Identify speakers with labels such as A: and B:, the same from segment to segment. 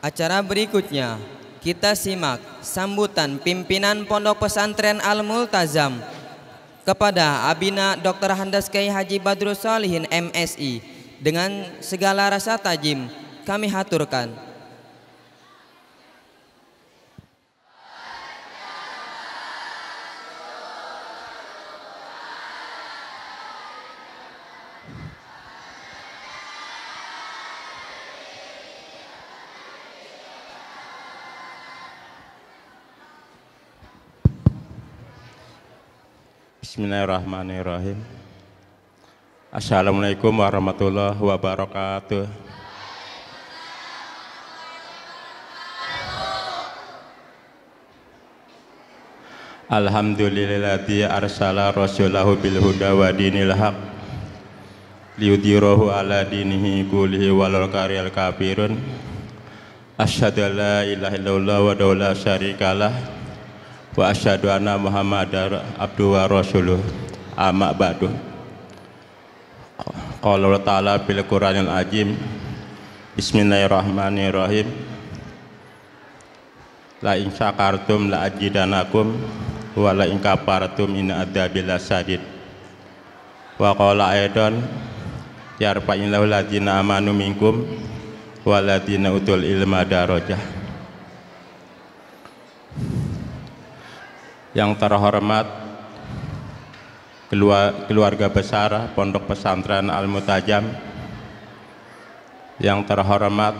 A: Acara berikutnya kita simak sambutan pimpinan Pondok Pesantren Al-Multazam kepada Abina Dr. Handas Kyai Haji Badrus Shalihin MSI. Dengan segala rasa tajim kami haturkan.
B: Bismillahirrahmanirrahim. Assalamualaikum warahmatullahi wabarakatuh. Alhamdulillahilladzi arsala rasulahu bil huda wa dinil haq liyudhhirahu ala dinihi kullihi walau karihal kafirun. Asyhadu an la ilaha illallah wa la syarikalah wa asyhadu anna muhammadar abduhu wa rasuluh. Amma ba'du. Qala Allah Ta'ala bil Qur'anil Azim. Bismillahirrahmanirrahim. La in syakartum la ajidanakum wa la in kafartum inna adzabi lasadid. Wa qala aidan yarfa'illahu alladzina amanu minkum walladzina utul ilma darajah. Yang terhormat keluarga besar Pondok Pesantren Al-Multazam, yang terhormat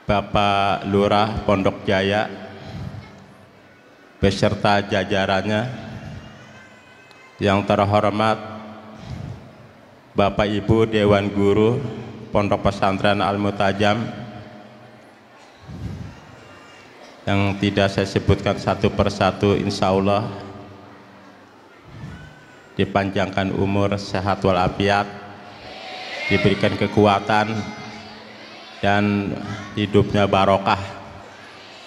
B: Bapak Lurah Pondok Jaya beserta jajarannya, yang terhormat Bapak Ibu Dewan Guru Pondok Pesantren Al-Multazam, yang tidak saya sebutkan satu persatu, insya Allah dipanjangkan umur, sehat walafiat, diberikan kekuatan dan hidupnya barokah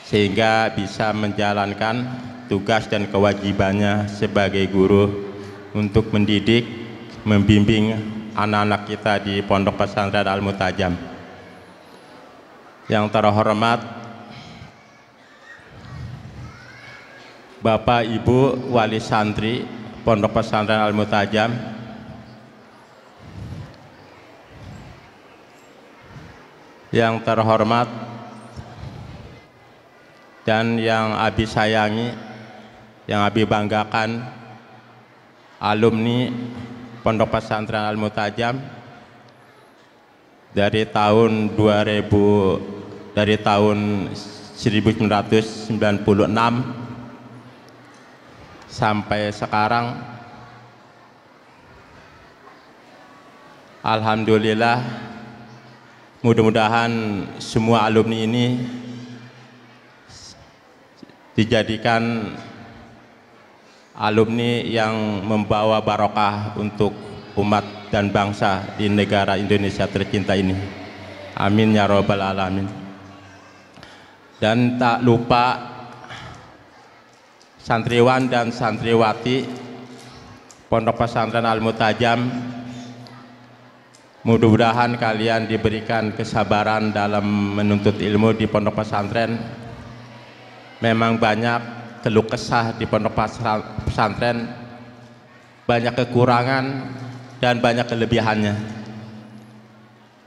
B: sehingga bisa menjalankan tugas dan kewajibannya sebagai guru untuk mendidik, membimbing anak-anak kita di Pondok Pesantren Al-Multazam. Yang terhormat Bapak Ibu Wali Santri Pondok Pesantren Al-Multazam, yang terhormat dan yang Abi sayangi, yang Abi banggakan, alumni Pondok Pesantren Al-Multazam dari tahun 1996 sampai sekarang. Alhamdulillah, mudah-mudahan semua alumni ini dijadikan alumni yang membawa barokah untuk umat dan bangsa di negara Indonesia tercinta ini. Amin ya robbal alamin. Dan tak lupa santriwan dan santriwati Pondok Pesantren Al-Multazam, mudah-mudahan kalian diberikan kesabaran dalam menuntut ilmu di pondok pesantren. Memang banyak keluh kesah di pondok pesantren, banyak kekurangan dan banyak kelebihannya.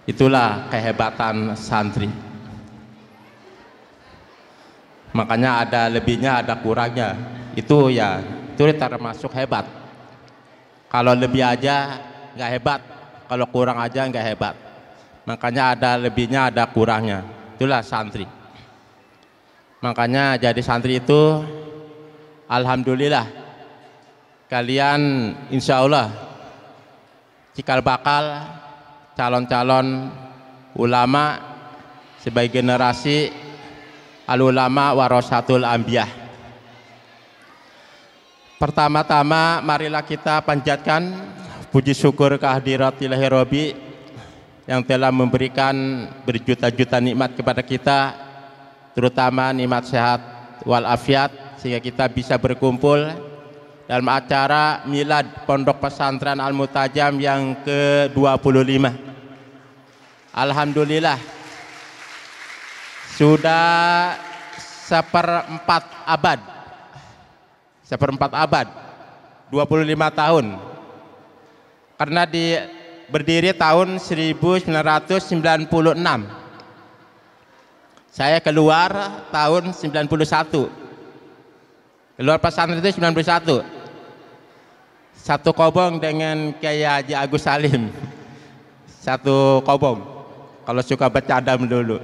B: Itulah kehebatan santri. Makanya ada lebihnya, ada kurangnya. Itu termasuk hebat. Kalau lebih aja nggak hebat, kalau kurang aja nggak hebat. Makanya ada lebihnya, ada kurangnya. Itulah santri. Makanya jadi santri itu, alhamdulillah, kalian insya Allah cikal bakal calon-calon ulama sebagai generasi al-ulama warasatul anbiya. Pertama-tama marilah kita panjatkan puji syukur kehadirat Ilahi Robbi yang telah memberikan berjuta-juta nikmat kepada kita, terutama nikmat sehat walafiat, sehingga kita bisa berkumpul dalam acara milad Pondok Pesantren Al-Multazam yang ke-25. Alhamdulillah, sudah seperempat abad, 25 tahun, karena berdiri tahun 1996. Saya keluar tahun 91, keluar pesantren itu 91, satu kobong dengan Kiai Haji Agus Salim, satu kobong kalau suka bercanda dulu.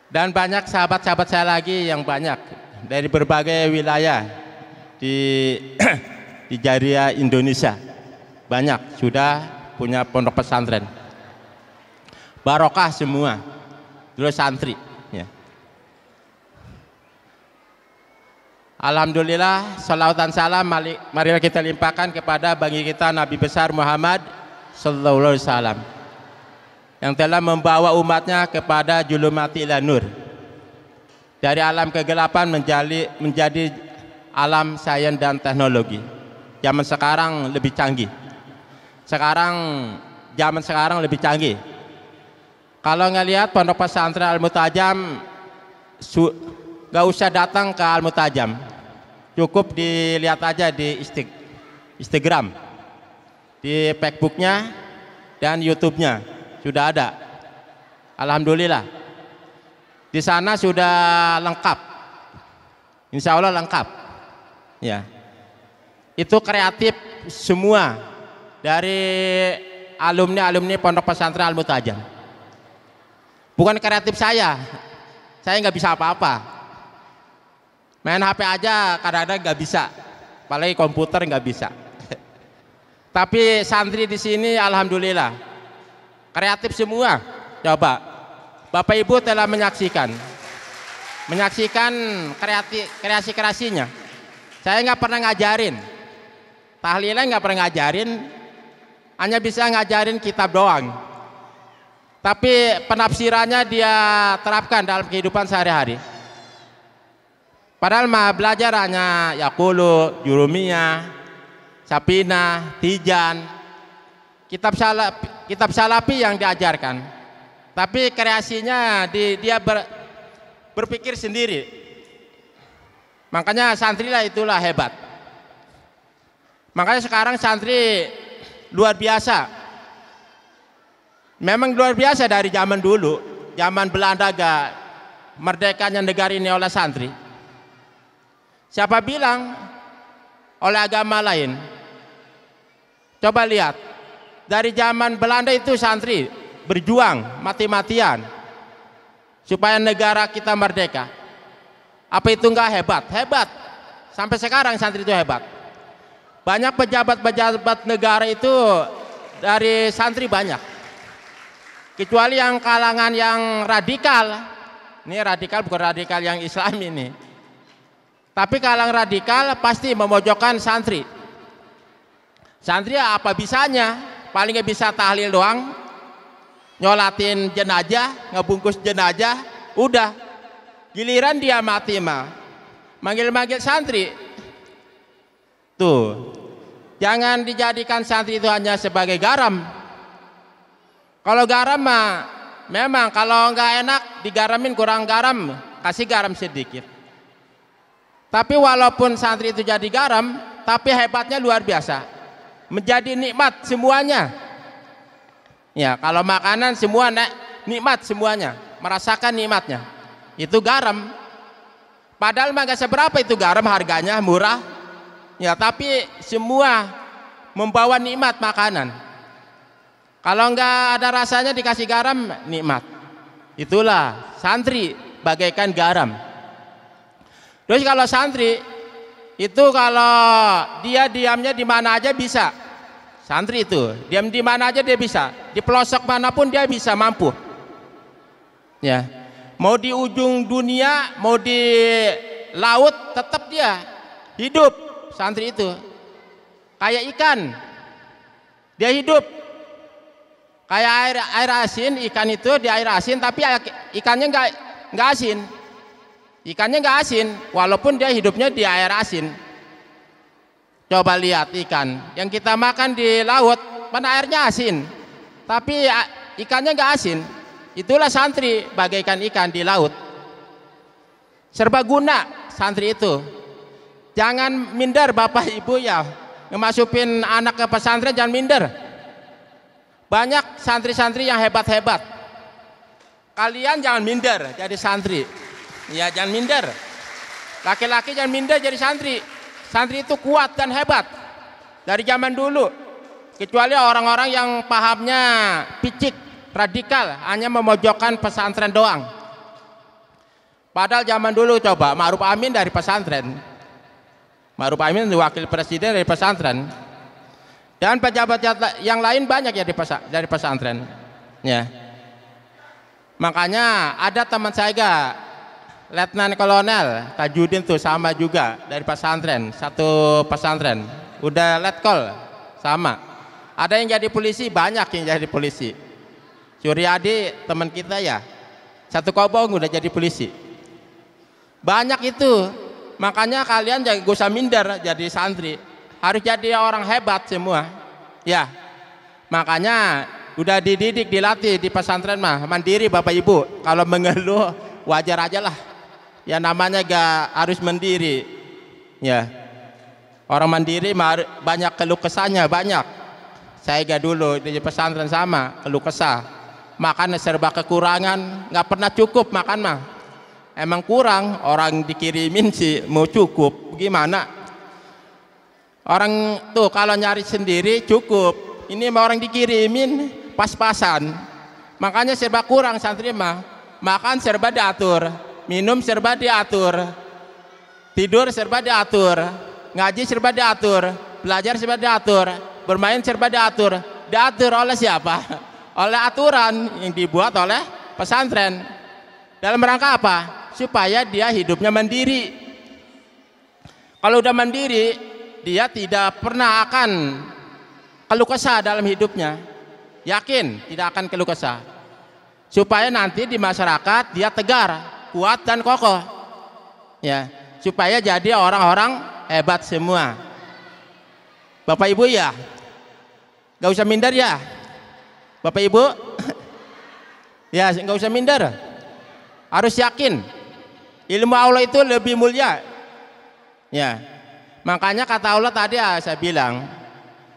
B: Dan banyak sahabat-sahabat saya lagi yang banyak dari berbagai wilayah di Jariah Indonesia, banyak sudah punya pondok pesantren. Barokah semua, dulu santri ya. Alhamdulillah, salawat dan salam marilah kita limpahkan kepada bagi kita Nabi besar Muhammad sallallahu alaihi wasallam yang telah membawa umatnya kepada julumati ila nur, dari alam kegelapan menjadi alam sains dan teknologi. Zaman sekarang lebih canggih. Zaman sekarang lebih canggih. Kalau ngelihat pondok pesantren Al-Mutajam, gak usah datang ke Al-Mutajam, cukup dilihat aja di Instagram, di Facebooknya dan YouTube-nya sudah ada. Alhamdulillah, di sana sudah lengkap, insya Allah lengkap ya. Itu kreatif semua dari alumni pondok pesantren Al-Mutajam. Bukan kreatif saya nggak bisa apa-apa, main HP aja kadang-kadang nggak bisa, apalagi komputer nggak bisa. Tapi santri di sini alhamdulillah kreatif semua. Coba Bapak Ibu telah menyaksikan kreasinya. Saya nggak pernah ngajarin tahlilan, nggak pernah ngajarin, hanya bisa ngajarin kitab doang, tapi penafsirannya dia terapkan dalam kehidupan sehari-hari. Padahal mah belajar hanya Yaqulu, Jurumiyah, Sapina, Tijan, kitab salafi yang diajarkan, tapi kreasinya dia berpikir sendiri. Makanya santri lah itulah hebat. Makanya sekarang santri luar biasa. Memang luar biasa dari zaman dulu, zaman Belanda gak merdekanya negara ini oleh santri. Siapa bilang oleh agama lain? Coba lihat, dari zaman Belanda itu santri berjuang mati-matian supaya negara kita merdeka. Apa itu enggak hebat? Hebat. Sampai sekarang santri itu hebat. Banyak pejabat-pejabat negara itu dari santri banyak. Kecuali yang kalangan yang radikal. Ini radikal bukan radikal yang Islam ini. Tapi kalangan radikal pasti memojokkan santri. Santri apa bisanya? Paling nggak bisa tahlil doang, nyolatin jenazah, ngebungkus jenazah, udah. Giliran dia mati mah manggil-manggil santri. Tuh, jangan dijadikan santri itu hanya sebagai garam. Kalau garam mah memang kalau nggak enak digaramin, kurang garam kasih garam sedikit. Tapi walaupun santri itu jadi garam, tapi hebatnya luar biasa, menjadi nikmat semuanya. Ya, kalau makanan semua nikmat semuanya, merasakan nikmatnya. Itu garam. Padahal mah gak seberapa itu garam, harganya murah. Ya, tapi semua membawa nikmat makanan. Kalau enggak ada rasanya dikasih garam, nikmat. Itulah santri bagaikan garam. Terus kalau santri itu kalau dia diamnya di mana aja bisa. Santri itu diam di mana aja dia bisa, di pelosok manapun dia bisa, mampu. Ya. Mau di ujung dunia, mau di laut, tetap dia hidup. Santri itu kayak ikan, dia hidup kayak air asin. Ikan itu di air asin, tapi ikannya nggak asin. Ikannya nggak asin, walaupun dia hidupnya di air asin. Coba lihat ikan yang kita makan di laut, mana airnya asin, tapi ikannya nggak asin. Itulah santri bagaikan ikan di laut. Serbaguna santri itu. Jangan minder Bapak Ibu ya, ngemasukin anak ke pesantren jangan minder. Banyak santri-santri yang hebat-hebat. Kalian jangan minder jadi santri. Ya jangan minder. Laki-laki jangan minder jadi santri. Santri itu kuat dan hebat dari zaman dulu. Kecuali orang-orang yang pahamnya picik, radikal, hanya memojokkan pesantren doang. Padahal zaman dulu coba Ma'ruf Amin dari pesantren. Ma'ruf Amin wakil presiden dari pesantren. Dan pejabat yang lain banyak ya dari pesantren. Ya. Makanya ada teman saya Letnan Kolonel Tajudin tuh sama juga dari pesantren, satu pesantren. Udah letkol sama. Ada yang jadi polisi, banyak yang jadi polisi. Suryadi teman kita ya, satu Kobong udah jadi polisi. Banyak itu. Makanya kalian jangan gak usah minder jadi santri. Harus jadi orang hebat semua. Ya. Makanya udah dididik, dilatih di pesantren mah mandiri Bapak Ibu. Kalau mengeluh wajar aja lah. Ya namanya gak harus mandiri. Ya. Orang mandiri banyak keluh kesahnya, banyak. Saya gak dulu di pesantren sama keluh kesah. Makan serba kekurangan, nggak pernah cukup makan mah. Emang kurang, orang dikirimin sih mau cukup, gimana? Orang tuh kalau nyari sendiri cukup, ini mah orang dikirimin pas-pasan. Makanya serba kurang santri mah. Makan serba diatur, minum serba diatur, tidur serba diatur, ngaji serba diatur, belajar serba diatur, bermain serba diatur. Diatur oleh siapa? Oleh aturan yang dibuat oleh pesantren. Dalam rangka apa? Supaya dia hidupnya mandiri. Kalau udah mandiri, dia tidak pernah akan keluh kesah dalam hidupnya. Yakin tidak akan keluh kesah. Supaya nanti di masyarakat dia tegar, kuat dan kokoh. Ya, supaya jadi orang-orang hebat semua. Bapak Ibu ya, gak usah minder ya. Bapak Ibu, ya gak usah minder. Harus yakin. Ilmu Allah itu lebih mulia. Ya. Makanya kata Allah tadi saya bilang,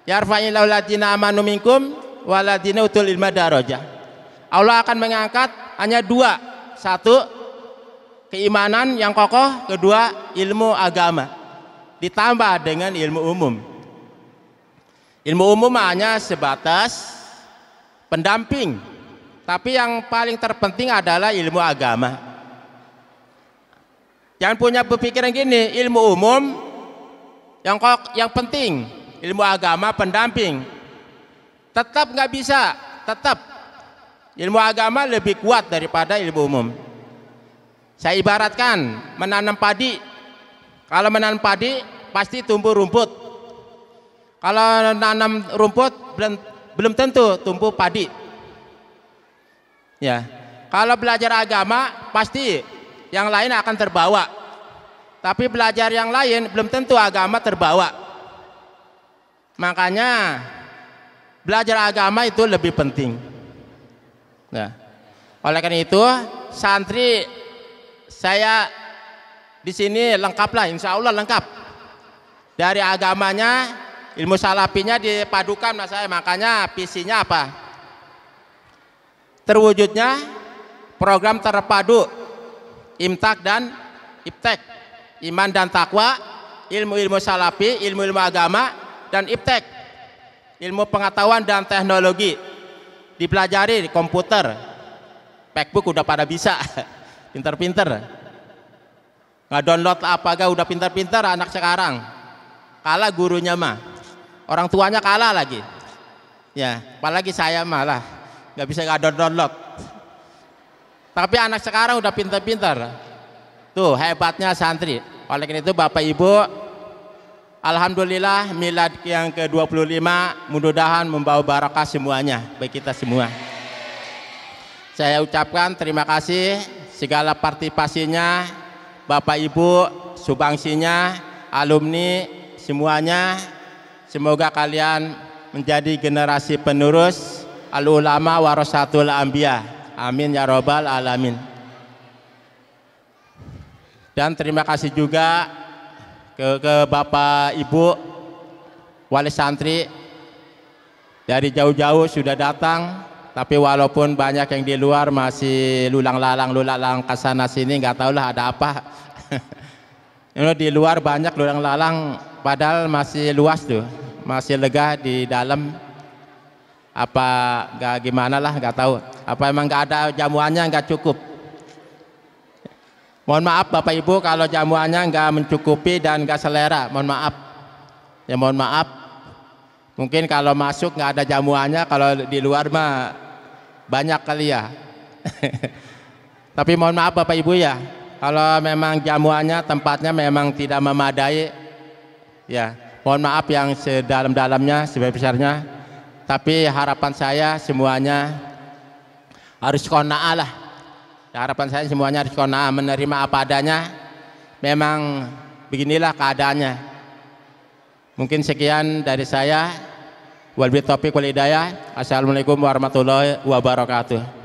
B: yarfa'illahu ladina amanu minkum waladina utul ilma darajah. Allah akan mengangkat hanya dua. Satu, keimanan yang kokoh. Kedua, ilmu agama. Ditambah dengan ilmu umum. Ilmu umum hanya sebatas pendamping. Tapi yang paling terpenting adalah ilmu agama. Jangan punya berpikiran gini, ilmu umum yang penting, ilmu agama pendamping. Tetap nggak bisa, tetap ilmu agama lebih kuat daripada ilmu umum. Saya ibaratkan menanam padi. Kalau menanam padi pasti tumbuh rumput. Kalau nanam rumput belum tentu tumbuh padi. Ya, kalau belajar agama pasti yang lain akan terbawa. Tapi belajar yang lain belum tentu agama terbawa. Makanya belajar agama itu lebih penting. Nah, oleh karena itu santri saya di sini lengkap lah, insya Allah lengkap. Dari agamanya, ilmu salafinya dipadukan mas saya. Makanya visinya apa? Terwujudnya program terpadu imtak dan iptek, iman dan takwa, ilmu-ilmu salafi, ilmu-ilmu agama, dan iptek, ilmu pengetahuan dan teknologi. Dipelajari di komputer, Macbook udah pada bisa, pinter-pinter. Nggak download apa gak udah pinter-pinter anak sekarang. Kalah gurunya mah, orang tuanya kalah lagi. Ya, apalagi saya malah nggak bisa nggak download. Tapi anak sekarang udah pintar-pintar. Tuh hebatnya santri. Oleh karena itu Bapak Ibu, alhamdulillah milad yang ke-25 mudah-mudahan membawa barakah semuanya bagi kita semua. Saya ucapkan terima kasih segala partisipasinya, Bapak Ibu, subangsinya, alumni semuanya. Semoga kalian menjadi generasi penerus al-ulama warasatul anbiya. Amin ya robbal alamin. Dan terima kasih juga ke Bapak Ibu Wali Santri dari jauh-jauh sudah datang, tapi walaupun banyak yang di luar masih lulang lalang ke sana sini, nggak tahulah ada apa. Di luar banyak lulang lalang, padahal masih luas tuh, masih lega. Di dalam apa nggak gimana lah, nggak tahu. Apa emang nggak ada jamuannya, nggak cukup. Mohon maaf Bapak Ibu kalau jamuannya nggak mencukupi dan nggak selera, mohon maaf. Ya mohon maaf. Mungkin kalau masuk nggak ada jamuannya, kalau di luar mah banyak kali ya. Tapi mohon maaf Bapak Ibu ya, kalau memang jamuannya tempatnya memang tidak memadai, ya mohon maaf yang sedalam-dalamnya, sebesar-besarnya. Tapi harapan saya semuanya harus qanaah lah. Harapan saya semuanya harus qanaah, menerima apa adanya. Memang beginilah keadaannya. Mungkin sekian dari saya. Wabillahi taufiq wal hidayah. Assalamualaikum warahmatullahi wabarakatuh.